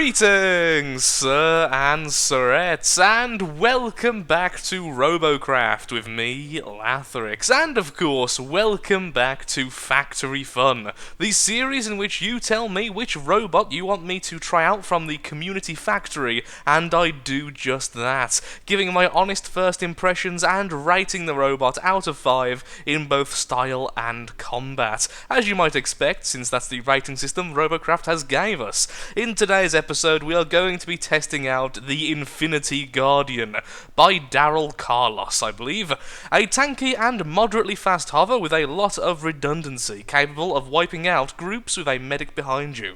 Greetings, sir and sirettes, and welcome back to Robocraft with me, Lathrix, and of course, welcome back to Factory Fun, the series in which you tell me which robot you want me to try out from the community factory, and I do just that, giving my honest first impressions and rating the robot out of 5 in both style and combat, as you might expect, since that's the rating system Robocraft has gave us. In today's episode, we are going to be testing out the Infinity Guardian by DARYLCARLOS, I believe. A tanky and moderately fast hover with a lot of redundancy, capable of wiping out groups with a medic behind you.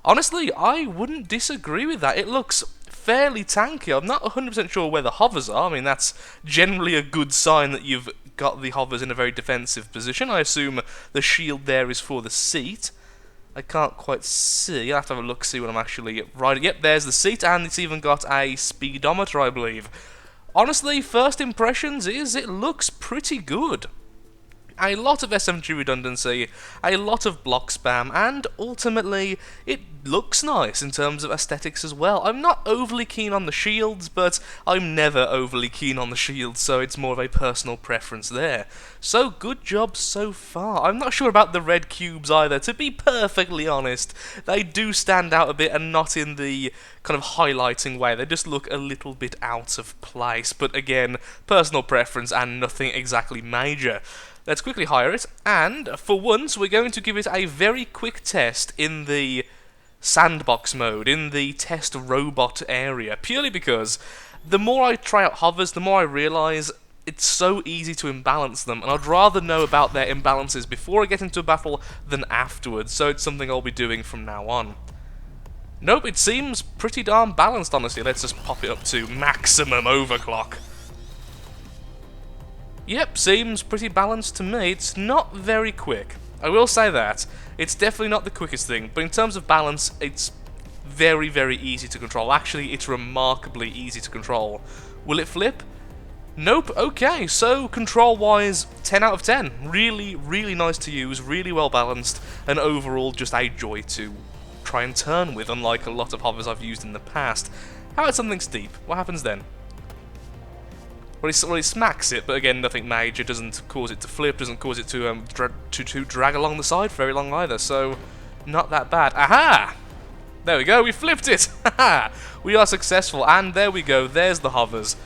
Honestly, I wouldn't disagree with that. It looks fairly tanky. I'm not 100% sure where the hovers are. I mean, that's generally a good sign that you've got the hovers in a very defensive position. I assume the shield there is for the seat. I can't quite see. I'll have to have a look, see when I'm actually riding. Yep, there's the seat, and it's even got a speedometer, I believe. Honestly, first impressions is it looks pretty good. A lot of SMG redundancy, a lot of block spam, and ultimately, it looks nice in terms of aesthetics as well. I'm not overly keen on the shields, but I'm never overly keen on the shields, so it's more of a personal preference there. So, good job so far. I'm not sure about the red cubes either, to be perfectly honest. They do stand out a bit and not in the kind of highlighting way. They just look a little bit out of place, but again, personal preference and nothing exactly major. Let's quickly hire it, and for once we're going to give it a very quick test in the sandbox mode, in the test robot area, purely because the more I try out hovers, the more I realise it's so easy to imbalance them, and I'd rather know about their imbalances before I get into a battle than afterwards, so it's something I'll be doing from now on. Nope, it seems pretty darn balanced, honestly. Let's just pop it up to maximum overclock. Yep, seems pretty balanced to me. It's not very quick. I will say that. It's definitely not the quickest thing, but in terms of balance, it's very, very easy to control. Actually, it's remarkably easy to control. Will it flip? Nope. Okay, so control-wise, 10 out of 10. Really, really nice to use, really well balanced, and overall just a joy to try and turn with, unlike a lot of hovers I've used in the past. How about something steep? What happens then? Well, he smacks it, but again, nothing major. Doesn't cause it to flip. Doesn't cause it to drag along the side for very long either. So, not that bad. Aha! There we go. We flipped it. Haha! We are successful, and there we go. There's the hovers.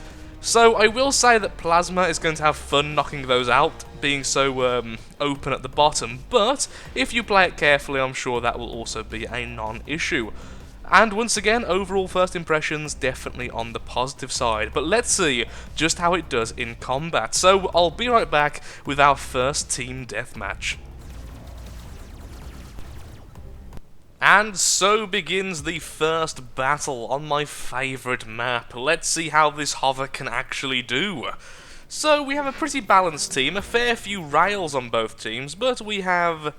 So I will say that Plasma is going to have fun knocking those out, being so open at the bottom. But if you play it carefully, I'm sure that will also be a non-issue. And once again, overall first impressions definitely on the positive side. But let's see just how it does in combat. So I'll be right back with our first team deathmatch. And so begins the first battle on my favourite map. Let's see how this hover can actually do. So we have a pretty balanced team, a fair few rails on both teams, but we have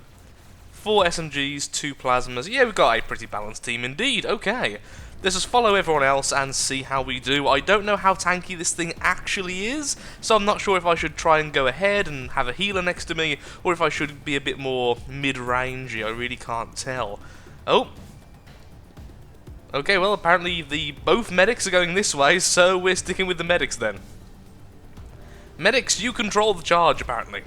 4 SMGs, 2 plasmas. Yeah, we've got a pretty balanced team indeed. Okay, let's just follow everyone else and see how we do. I don't know how tanky this thing actually is, so I'm not sure if I should try and go ahead and have a healer next to me, or if I should be a bit more mid-rangey. I really can't tell. Oh. Okay, well, apparently both medics are going this way, so we're sticking with the medics then. Medics, you control the charge, apparently.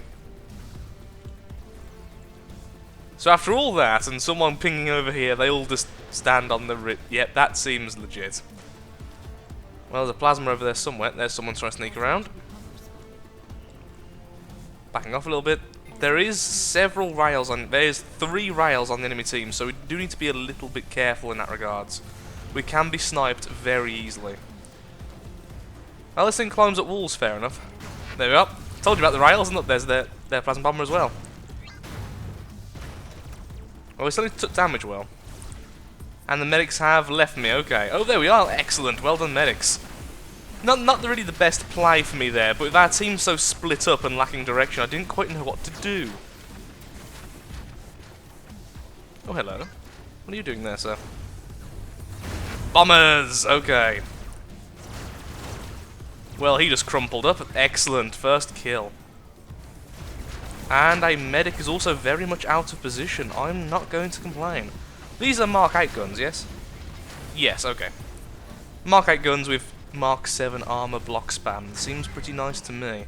So after all that, and someone pinging over here, they all just stand on the Yep, that seems legit. Well, there's a plasma over there somewhere. There's someone trying to sneak around. Backing off a little bit. There is several rails on. There's 3 rails on the enemy team, so we do need to be a little bit careful in that regards. We can be sniped very easily. Well, this thing climbs up walls, fair enough. There we are. Told you about the rails, and look, there's their plasma bomber as well. Well, we still took damage well. And the medics have left me, okay. Oh, there we are, excellent, well done medics. Not really the best play for me there, but with our team so split up and lacking direction, I didn't quite know what to do. Oh, hello. What are you doing there, sir? Bombers! Okay. Well, he just crumpled up. Excellent, first kill. And a medic is also very much out of position. I'm not going to complain. These are Mark 8 guns, yes? Yes, okay. Mark 8 guns with Mark 7 armor block spam. Seems pretty nice to me.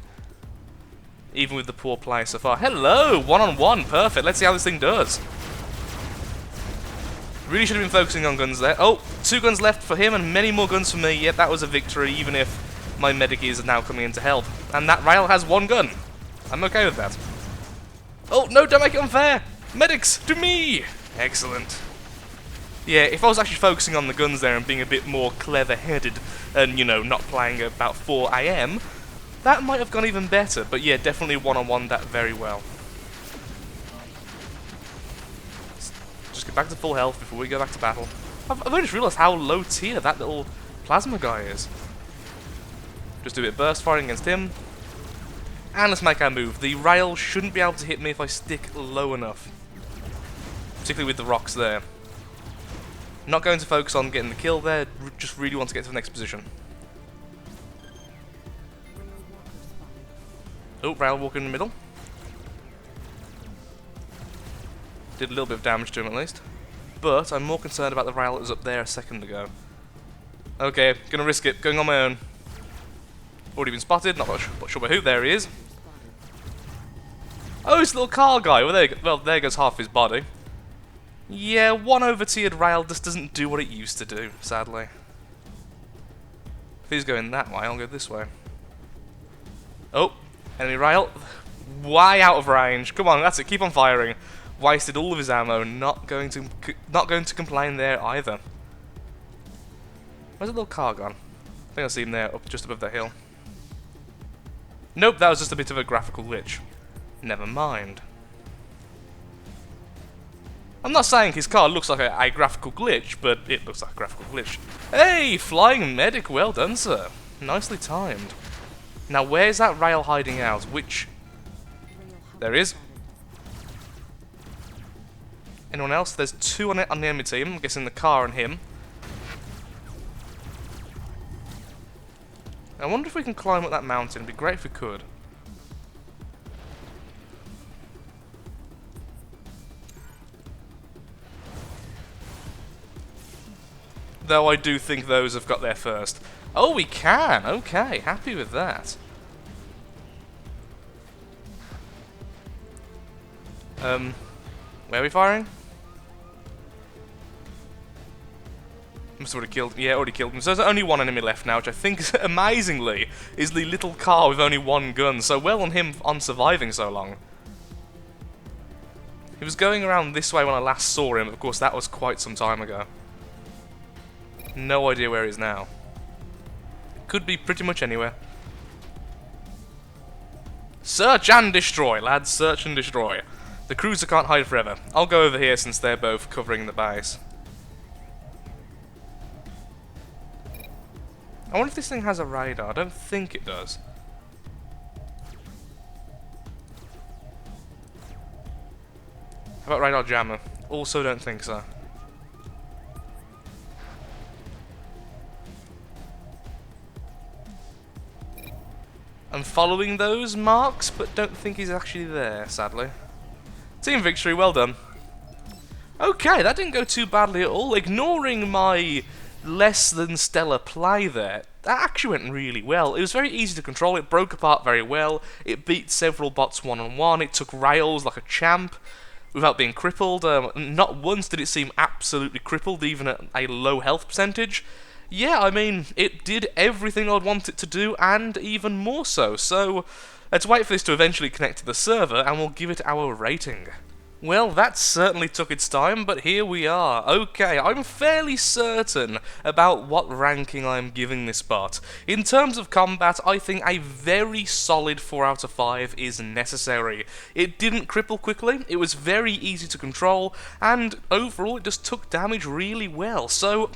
Even with the poor play so far. Hello! One-on-one, perfect. Let's see how this thing does. Really should have been focusing on guns there. Oh, 2 guns left for him and many more guns for me. Yet that was a victory, even if my medic is now coming in to help. And that rail has 1 gun. I'm okay with that. Oh, no, don't make it unfair! Medics, to me! Excellent. Yeah, if I was actually focusing on the guns there and being a bit more clever-headed and, you know, not playing at about 4 AM, that might have gone even better. But yeah, definitely one-on-one that very well. Just get back to full health before we go back to battle. I've only just realised how low tier that little plasma guy is. Just do a bit of burst firing against him. And let's make our move. The rail shouldn't be able to hit me if I stick low enough. Particularly with the rocks there. Not going to focus on getting the kill there, just really want to get to the next position. Oh, rail walking in the middle. Did a little bit of damage to him at least. But I'm more concerned about the rail that was up there a second ago. Okay, gonna risk it, going on my own. Already been spotted, not sure by who. There he is. Oh, it's a little car guy. Well, there goes half his body. Yeah, one over-tiered rail just doesn't do what it used to do, sadly. If he's going that way, I'll go this way. Oh, enemy rail. Way out of range. Come on, that's it. Keep on firing. Wasted all of his ammo. Not going to complain there either. Where's the little car gone? I think I see him there, up just above that hill. Nope, that was just a bit of a graphical glitch. Never mind. I'm not saying his car looks like a graphical glitch, but it looks like a graphical glitch. Hey, flying medic, well done, sir. Nicely timed. Now, where's that rail hiding out? Which... There he is. Anyone else? There's 2 on the enemy team. I'm guessing the car and him. I wonder if we can climb up that mountain. It'd be great if we could. Though I do think those have got there first. Oh, we can! Okay, happy with that. Where are we firing? Must have already killed. Yeah, already killed him. So there's only 1 enemy left now, which I think, amazingly, is the little car with only 1 gun. So well on him on surviving so long. He was going around this way when I last saw him. Of course, that was quite some time ago. No idea where he is now. Could be pretty much anywhere. Search and destroy, lads. Search and destroy. The cruiser can't hide forever. I'll go over here since they're both covering the base. I wonder if this thing has a radar. I don't think it does. How about radar jammer? Also don't think so. I'm following those marks, but don't think he's actually there, sadly. Team victory, well done. Okay, that didn't go too badly at all. Ignoring my less than stellar play there, that actually went really well. It was very easy to control, it broke apart very well, it beat several bots one-on-one, it took rails like a champ without being crippled. Not once did it seem absolutely crippled, even at a low health percentage. Yeah, I mean, it did everything I'd want it to do, and even more so. So, let's wait for this to eventually connect to the server, and we'll give it our rating. Well, that certainly took its time, but here we are. Okay, I'm fairly certain about what ranking I'm giving this bot. In terms of combat, I think a very solid 4 out of 5 is necessary. It didn't cripple quickly, it was very easy to control, and overall it just took damage really well. So,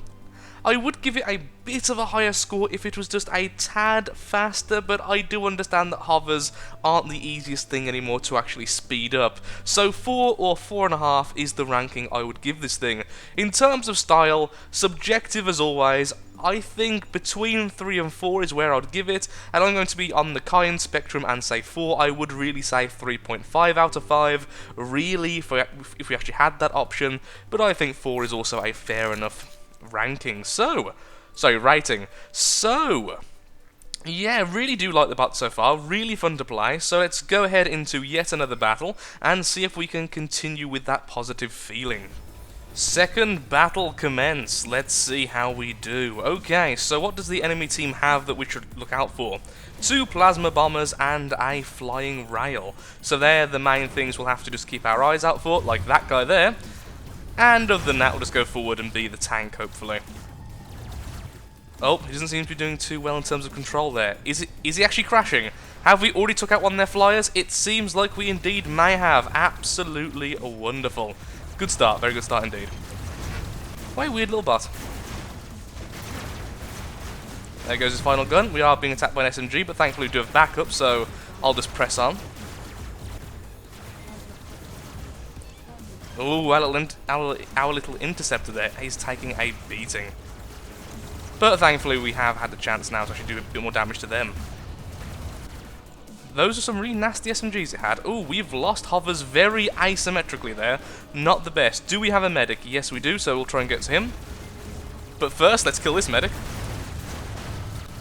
I would give it a bit of a higher score if it was just a tad faster, but I do understand that hovers aren't the easiest thing anymore to actually speed up. So 4 or 4.5 is the ranking I would give this thing. In terms of style, subjective as always, I think between 3 and 4 is where I'd give it, and I'm going to be on the kind spectrum and say 4. I would really say 3.5 out of 5, really, if we actually had that option, but I think 4 is also a fair enough ranking. Rating. So, yeah, really do like the bot so far, really fun to play, so let's go ahead into yet another battle and see if we can continue with that positive feeling. Second battle commence, let's see how we do. Okay, so what does the enemy team have that we should look out for? 2 plasma bombers and a flying rail. So they're the main things we'll have to just keep our eyes out for, like that guy there. And other than that, we'll just go forward and be the tank, hopefully. Oh, he doesn't seem to be doing too well in terms of control there. Is he actually crashing? Have we already took out one of their flyers? It seems like we indeed may have. Absolutely wonderful. Good start, very good start indeed. What a weird little bot. There goes his final gun. We are being attacked by an SMG, but thankfully we do have backup, so I'll just press on. Ooh, our little interceptor there. He's taking a beating. But thankfully we have had the chance now to actually do a bit more damage to them. Those are some really nasty SMGs it had. Ooh, we've lost hovers very asymmetrically there. Not the best. Do we have a medic? Yes, we do, so we'll try and get to him. But first, let's kill this medic.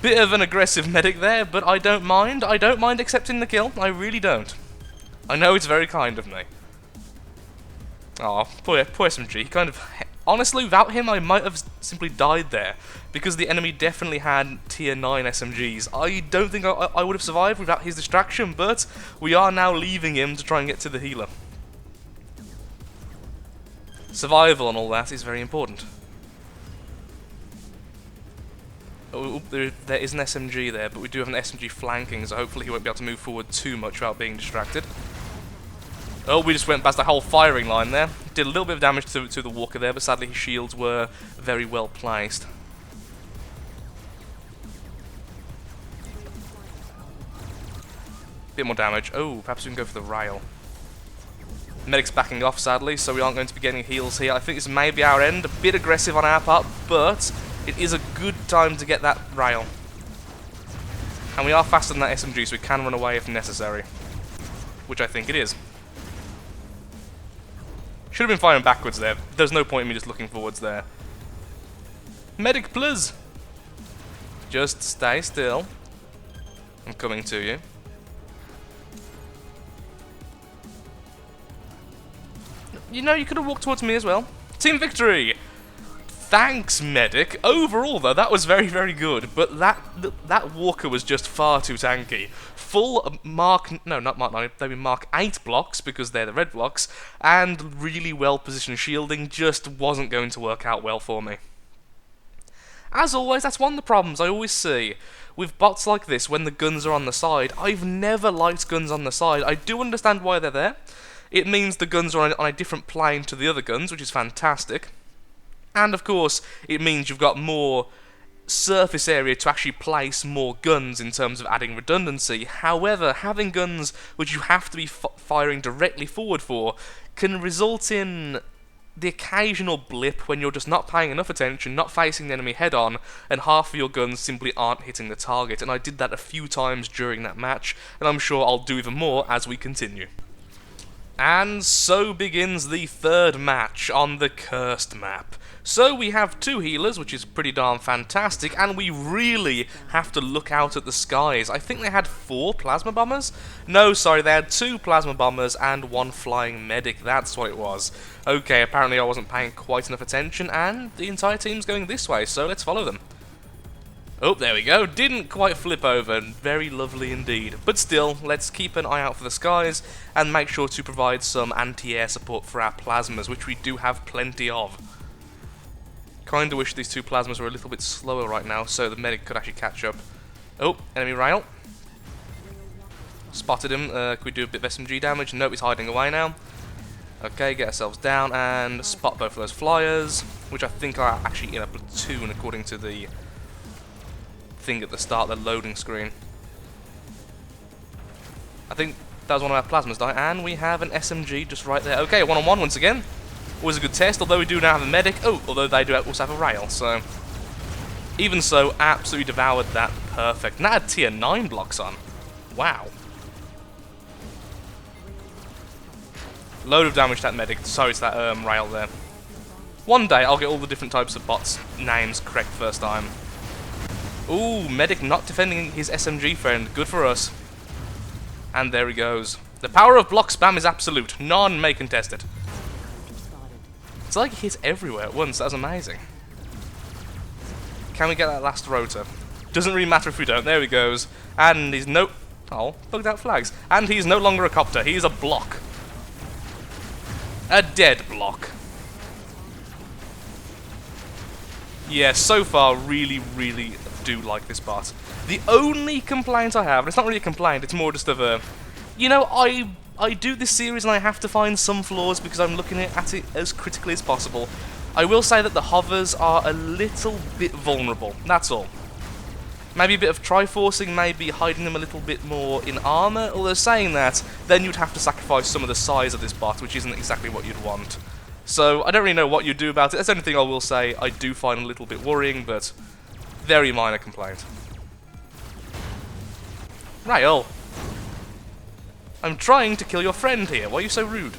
Bit of an aggressive medic there, but I don't mind. I don't mind accepting the kill. I really don't. I know it's very kind of me. Aw, poor SMG. Kind of... Honestly, without him, I might have simply died there, because the enemy definitely had tier 9 SMGs. I don't think I would have survived without his distraction, but we are now leaving him to try and get to the healer. Survival and all that is very important. Oh, there is an SMG there, but we do have an SMG flanking, so hopefully he won't be able to move forward too much without being distracted. Oh, we just went past the whole firing line there. Did a little bit of damage to the walker there, but sadly his shields were very well placed. Bit more damage. Oh, perhaps we can go for the rail. Medic's backing off, sadly, so we aren't going to be getting heals here. I think this may be our end. A bit aggressive on our part, but it is a good time to get that rail. And we are faster than that SMG, so we can run away if necessary. Which I think it is. Should have been firing backwards there. There's no point in me just looking forwards there. Medic, please! Just stay still. I'm coming to you. You know, you could have walked towards me as well. Team victory! Thanks, medic. Overall, though, that was very, very good. But that walker was just far too tanky. Full Mark... No, not Mark 9. They were Mark 8 blocks, because they're the red blocks. And really well-positioned shielding just wasn't going to work out well for me. As always, that's one of the problems I always see. With bots like this, when the guns are on the side, I've never liked guns on the side. I do understand why they're there. It means the guns are on a different plane to the other guns, which is fantastic. And of course, it means you've got more surface area to actually place more guns in terms of adding redundancy. However, having guns which you have to be firing directly forward for can result in the occasional blip when you're just not paying enough attention, not facing the enemy head on, and half of your guns simply aren't hitting the target. And I did that a few times during that match, and I'm sure I'll do even more as we continue. And so begins the third match on the Cursed map. So we have 2 healers, which is pretty darn fantastic, and we really have to look out at the skies. I think they had 4 plasma bombers? No, sorry, they had 2 plasma bombers and 1 flying medic, that's what it was. Okay, apparently I wasn't paying quite enough attention, and the entire team's going this way, so let's follow them. Oh, there we go. Didn't quite flip over. Very lovely indeed. But still, let's keep an eye out for the skies and make sure to provide some anti-air support for our plasmas, which we do have plenty of. Kinda wish these 2 plasmas were a little bit slower right now, so the medic could actually catch up. Oh, enemy rail. Spotted him. Could we do a bit of SMG damage? Nope, he's hiding away now. Okay, get ourselves down and spot both of those flyers, which I think are actually in a platoon according to the thing at the start, the loading screen. I think that was one of our plasmas die, and we have an SMG just right there. Okay, 1-on-1 once again. Always a good test, although we do now have a medic. Oh, although they do also have a rail, so... Even so, absolutely devoured that. Perfect. And that had tier 9 blocks on. Wow. Load of damage to that medic. Sorry, it's that rail there. One day I'll get all the different types of bots' names correct first time. Ooh, medic not defending his SMG friend. Good for us. And there he goes. The power of block spam is absolute. None may contest it. It's like he hits everywhere at once. That was amazing. Can we get that last rotor? Doesn't really matter if we don't. There he goes. And he's no... Oh, bugged out flags. And he's no longer a copter. He's a block. A dead block. Yeah, so far, really, really do like this bot. The only complaint I have, and it's not really a complaint, it's more just of a... You know, I do this series and I have to find some flaws because I'm looking at it as critically as possible. I will say that the hovers are a little bit vulnerable, that's all. Maybe a bit of triforcing, maybe hiding them a little bit more in armor, although saying that, then you'd have to sacrifice some of the size of this bot, which isn't exactly what you'd want. So, I don't really know what you'd do about it. That's the only thing I will say I do find a little bit worrying, but very minor complaint. Rail! I'm trying to kill your friend here. Why are you so rude?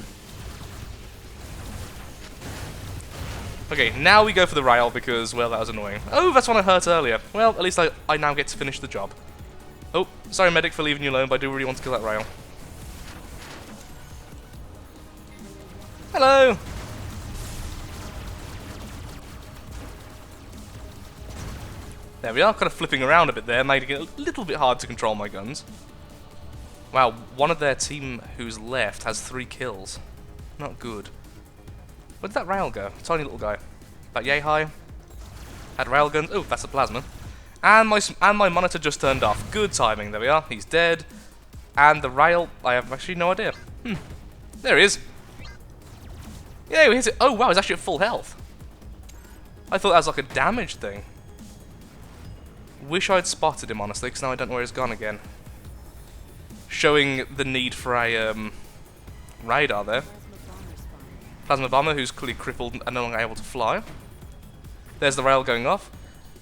Okay, now we go for the rail because, well, that was annoying. Oh, that's one I hurt earlier. Well, at least I now get to finish the job. Oh, sorry, medic, for leaving you alone, but I do really want to kill that rail. Hello! There we are, kind of flipping around a bit there, making it a little bit hard to control my guns. Wow, one of their team who's left has 3 kills. Not good. Where did that rail go? Tiny little guy. About yay high. Had rail guns. Oh, that's a plasma. And my monitor just turned off. Good timing. There we are. He's dead. And the rail, I have actually no idea. There he is. Yeah, we hit it. Oh, wow, he's actually at full health. I thought that was like a damage thing. Wish I'd spotted him, honestly, because now I don't know where he's gone again. Showing the need for a radar there. Plasma bomber, who's clearly crippled and no longer able to fly. There's the rail going off.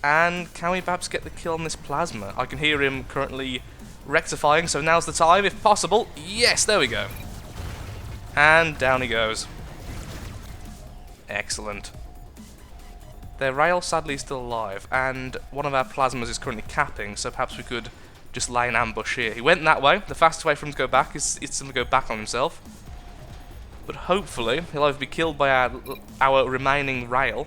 And can we perhaps get the kill on this plasma? I can hear him currently rectifying, so now's the time, if possible. Yes, there we go. And down he goes. Excellent. Their rail, sadly, is still alive, and one of our plasmas is currently capping, so perhaps we could just lay an ambush here. He went that way. The fastest way for him to go back is to go back on himself. But hopefully, he'll either be killed by our remaining rail,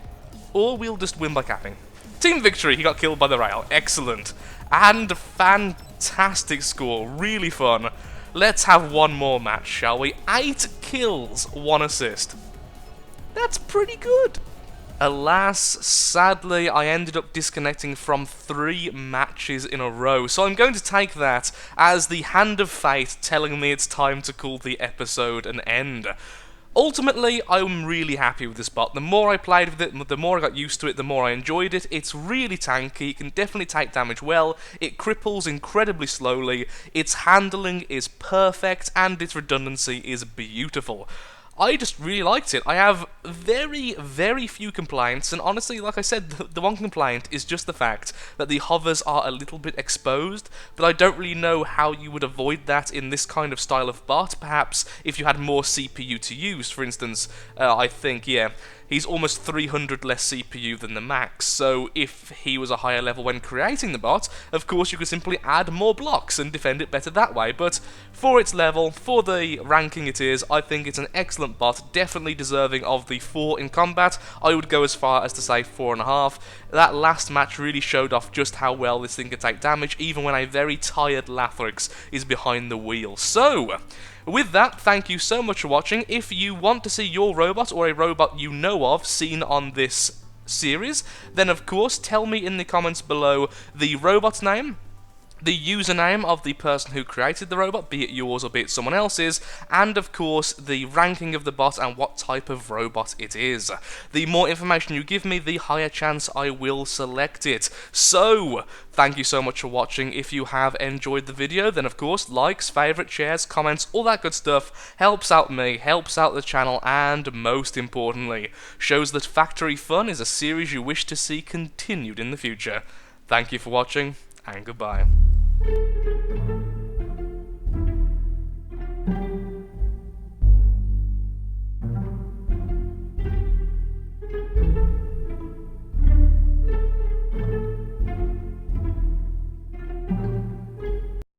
or we'll just win by capping. Team victory! He got killed by the rail. Excellent. And fantastic score. Really fun. Let's have one more match, shall we? 8 kills, 1 assist. That's pretty good. Alas, sadly, I ended up disconnecting from 3 matches in a row, so I'm going to take that as the hand of fate telling me it's time to call the episode an end. Ultimately, I'm really happy with this bot. The more I played with it, the more I got used to it, the more I enjoyed it. It's really tanky, it can definitely take damage well, it cripples incredibly slowly, its handling is perfect, and its redundancy is beautiful. I just really liked it. I have very, very few complaints, and honestly, like I said, the one complaint is just the fact that the hovers are a little bit exposed, but I don't really know how you would avoid that in this kind of style of bot. Perhaps if you had more CPU to use, for instance, I think, yeah, he's almost 300 less CPU than the max, so if he was a higher level when creating the bot, of course you could simply add more blocks and defend it better that way, but for its level, for the ranking it is, I think it's an excellent bot, definitely deserving of the 4 in combat. I would go as far as to say 4.5. That last match really showed off just how well this thing can take damage, even when a very tired Lathrix is behind the wheel. So, with that, thank you so much for watching. If you want to see your robot, or a robot you know of, seen on this series, then of course tell me in the comments below the robot's name, the username of the person who created the robot, be it yours or be it someone else's, and of course the ranking of the bot and what type of robot it is. The more information you give me, the higher chance I will select it. So, thank you so much for watching. If you have enjoyed the video, then of course likes, favourites, shares, comments, all that good stuff helps out me, helps out the channel, and most importantly, shows that Factory Fun is a series you wish to see continued in the future. Thank you for watching, and goodbye.